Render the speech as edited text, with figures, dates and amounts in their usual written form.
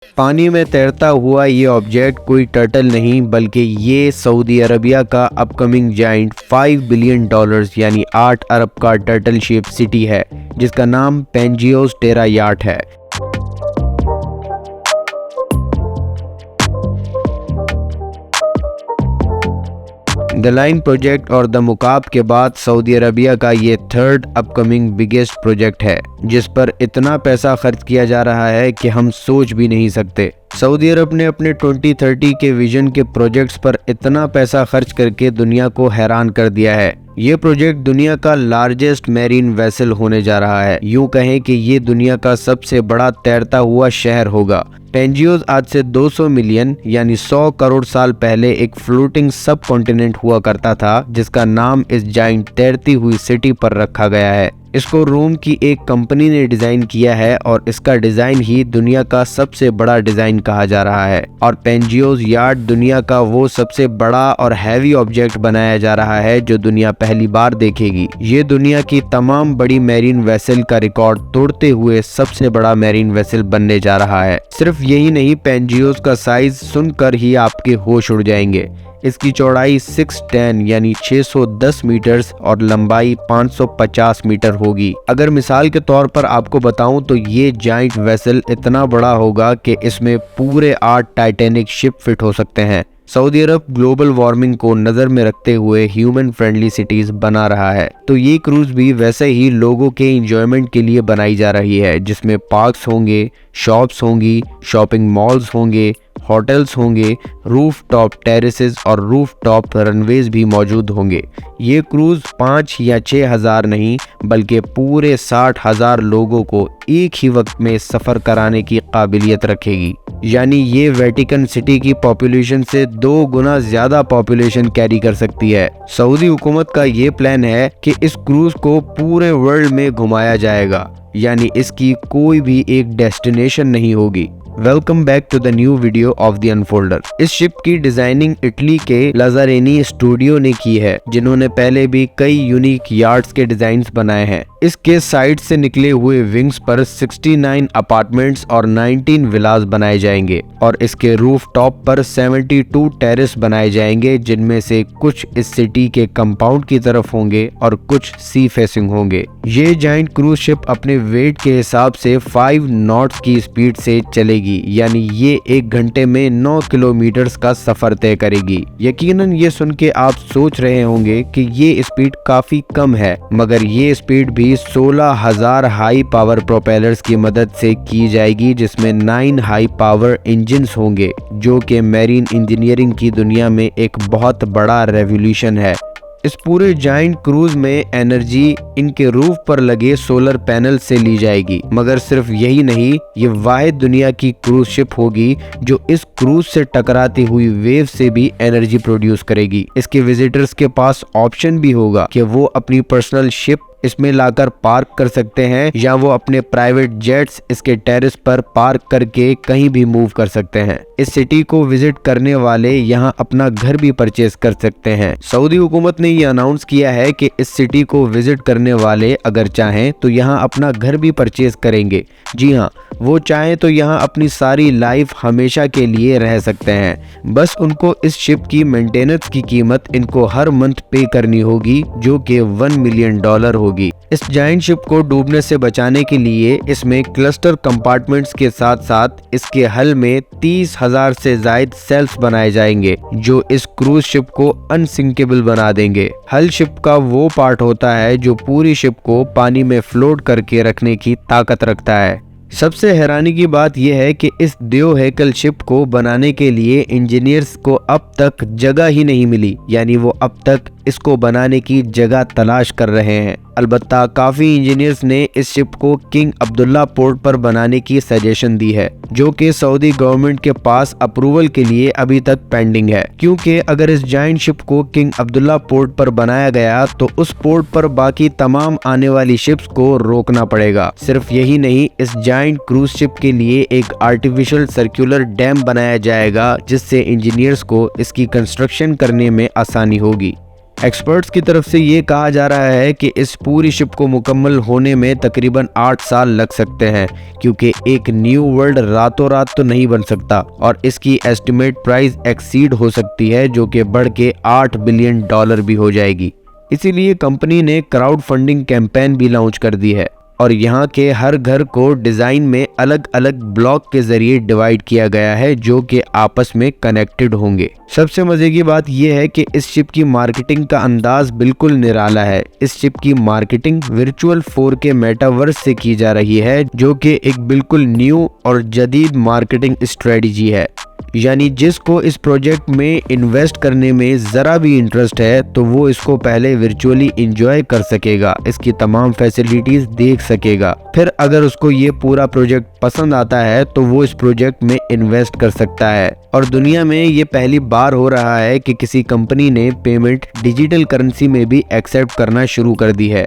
पानी में तैरता हुआ ये ऑब्जेक्ट कोई टर्टल नहीं बल्कि ये सऊदी अरबिया का अपकमिंग जाइंट $5 बिलियन यानी 8 अरब का टर्टल शेप सिटी है जिसका नाम पेंजियोस टेरा याट है। द लाइन प्रोजेक्ट और द मुकाब के बाद सऊदी अरबिया का ये थर्ड अपकमिंग बिगेस्ट प्रोजेक्ट है जिस पर इतना पैसा खर्च किया जा रहा है कि हम सोच भी नहीं सकते। सऊदी अरब ने अपने 2030 के विजन के प्रोजेक्ट्स पर इतना पैसा खर्च करके दुनिया को हैरान कर दिया है। ये प्रोजेक्ट दुनिया का लार्जेस्ट मैरीन वेसल होने जा रहा है। यूं कहें कि ये दुनिया का सबसे बड़ा तैरता हुआ शहर होगा। पेंजियोस आज से 200 मिलियन यानी 100 करोड़ साल पहले एक फ्लोटिंग सब कॉन्टिनेंट हुआ करता था जिसका नाम इस जाइंट तैरती हुई सिटी पर रखा गया है। इसको रोम की एक कंपनी ने डिजाइन किया है और इसका डिजाइन ही दुनिया का सबसे बड़ा डिजाइन कहा जा रहा है। और पेंजियोस याट दुनिया का वो सबसे बड़ा और हैवी ऑब्जेक्ट बनाया जा रहा है जो दुनिया पहली बार देखेगी। ये दुनिया की तमाम बड़ी मैरीन वेसल का रिकॉर्ड तोड़ते हुए सबसे बड़ा मैरीन वेसल बनने जा रहा है। सिर्फ यही नहीं, पेंजियोस का साइज सुनकर ही आपके होश उड़ जाएंगे। इसकी चौड़ाई 610 यानी 610 मीटर्स और लंबाई 550 मीटर होगी। अगर मिसाल के तौर पर आपको बताऊं तो ये जाइंट वेसल इतना बड़ा होगा कि इसमें पूरे 8 टाइटैनिक शिप फिट हो सकते हैं। सऊदी अरब ग्लोबल वार्मिंग को नज़र में रखते हुए ह्यूमन फ्रेंडली सिटीज बना रहा है, तो ये क्रूज भी वैसे ही लोगों के एंजॉयमेंट के लिए बनाई जा रही है जिसमें पार्क्स होंगे, शॉप्स होंगी, शॉपिंग मॉल्स होंगे, होटल्स होंगे, रूफ टॉप टेरेसेस और रूफ टॉप रनवेज भी मौजूद होंगे। ये क्रूज 5 या 6 हज़ार नहीं बल्कि पूरे 60,000 लोगों को एक ही वक्त में सफ़र कराने की काबिलियत रखेगी। यानी ये वेटिकन सिटी की पॉपुलेशन से 2 गुना ज्यादा पॉपुलेशन कैरी कर सकती है। सऊदी हुकूमत का ये प्लान है कि इस क्रूज को पूरे वर्ल्ड में घुमाया जाएगा, यानी इसकी कोई भी एक डेस्टिनेशन नहीं होगी। Welcome back to the new video of the Unfolder. इस शिप की डिजाइनिंग इटली के लाज़ारेनी स्टूडियो ने की है जिन्होंने पहले भी कई यूनिक यार्ड्स के डिजाइन्स बनाए हैं। इसके साइड से निकले हुए विंग्स पर 69 अपार्टमेंट्स और 19 विलास बनाए जाएंगे और इसके रूफ टॉप पर 72 टेरेस बनाए जाएंगे जिनमें से कुछ इस सिटी के कंपाउंड की तरफ होंगे और कुछ सी फेसिंग होंगे। ये जाइंट क्रूज शिप अपने वेट के हिसाब से 5 नॉट्स की स्पीड से चलेगी, यानी ये 1 घंटे में 9 किलोमीटर का सफर तय करेगी। यकीनन ये सुन के आप सोच रहे होंगे कि ये स्पीड काफी कम है, मगर ये स्पीड भी 16,000 हाई पावर प्रोपेलर्स की मदद से की जाएगी जिसमें 9 हाई पावर इंजिन्स होंगे जो कि मैरीन इंजीनियरिंग की दुनिया में एक बहुत बड़ा रेवोल्यूशन है। इस पूरे जाइंट क्रूज में एनर्जी इनके रूफ पर लगे सोलर पैनल से ली जाएगी। मगर सिर्फ यही नहीं, ये वाहिद दुनिया की क्रूज शिप होगी जो इस क्रूज से टकराती हुई वेव से भी एनर्जी प्रोड्यूस करेगी। इसके विजिटर्स के पास ऑप्शन भी होगा कि वो अपनी पर्सनल शिप इसमें लाकर पार्क कर सकते हैं या वो अपने प्राइवेट जेट्स इसके टेरेस पर पार्क करके कहीं भी मूव कर सकते हैं। इस सिटी को विजिट करने वाले यहाँ अपना घर भी परचेज कर सकते हैं। सऊदी हुकूमत ने ये अनाउंस किया है कि इस सिटी को विजिट करने वाले अगर चाहें तो यहाँ अपना घर भी परचेज करेंगे। जी हाँ, वो चाहें तो यहाँ अपनी सारी लाइफ हमेशा के लिए रह सकते हैं। बस उनको इस शिप की मेंटेनेंस की कीमत इनको हर मंथ पे करनी होगी जो कि $1 मिलियन होगी। इस जाइंट शिप को डूबने से बचाने के लिए इसमें क्लस्टर कंपार्टमेंट्स के साथ साथ इसके हल में 30,000 से ज्यादा सेल्स बनाए जाएंगे जो इस क्रूज शिप को अनसिंकेबल बना देंगे। हल शिप का वो पार्ट होता है जो पूरी शिप को पानी में फ्लोट करके रखने की ताकत रखता है। सबसे हैरानी की बात यह है कि इस देव हैकल शिप को बनाने के लिए इंजीनियर्स को अब तक जगह ही नहीं मिली, यानी वो अब तक इसको बनाने की जगह तलाश कर रहे हैं। अलबत्ता काफी इंजीनियर्स ने इस शिप को किंग अब्दुल्ला पोर्ट पर बनाने की सजेशन दी है जो कि सऊदी गवर्नमेंट के पास अप्रूवल के लिए अभी तक पेंडिंग है, क्योंकि अगर इस जाइंट शिप को किंग अब्दुल्ला पोर्ट पर बनाया गया तो उस पोर्ट पर बाकी तमाम आने वाली शिप्स को रोकना पड़ेगा। सिर्फ यही नहीं, इस जाइंट क्रूज शिप के लिए एक आर्टिफिशियल सर्कुलर डैम बनाया जाएगा जिससे इंजीनियर्स को इसकी कंस्ट्रक्शन करने में आसानी होगी। एक्सपर्ट्स की तरफ से ये कहा जा रहा है कि इस पूरी शिप को मुकम्मल होने में तकरीबन 8 साल लग सकते हैं, क्योंकि एक न्यू वर्ल्ड रातों रात तो नहीं बन सकता और इसकी एस्टिमेट प्राइस एक्सीड हो सकती है, जो कि बढ़ के $8 बिलियन भी हो जाएगी। इसीलिए कंपनी ने क्राउड फंडिंग कैंपेन भी लॉन्च कर दी है और यहाँ के हर घर को डिज़ाइन में अलग अलग ब्लॉक के जरिए डिवाइड किया गया है, जो कि आपस में कनेक्टेड होंगे। सबसे मजे की बात यह है कि इस शिप की मार्केटिंग का अंदाज बिल्कुल निराला है। इस शिप की मार्केटिंग वर्चुअल 4K मेटावर्स से की जा रही है, जो कि एक बिल्कुल न्यू और जदीद मार्केटिंग स्ट्रेटजी है। यानी जिसको इस प्रोजेक्ट में इन्वेस्ट करने में ज़रा भी इंटरेस्ट है तो वो इसको पहले वर्चुअली एंजॉय कर सकेगा, इसकी तमाम फैसिलिटीज़ देख सकेगा। फिर अगर उसको ये पूरा प्रोजेक्ट पसंद आता है तो वो इस प्रोजेक्ट में इन्वेस्ट कर सकता है। और दुनिया में ये पहली बार हो रहा है कि किसी कंपनी ने पेमेंट डिजिटल करेंसी में भी एक्सेप्ट करना शुरू कर दी है।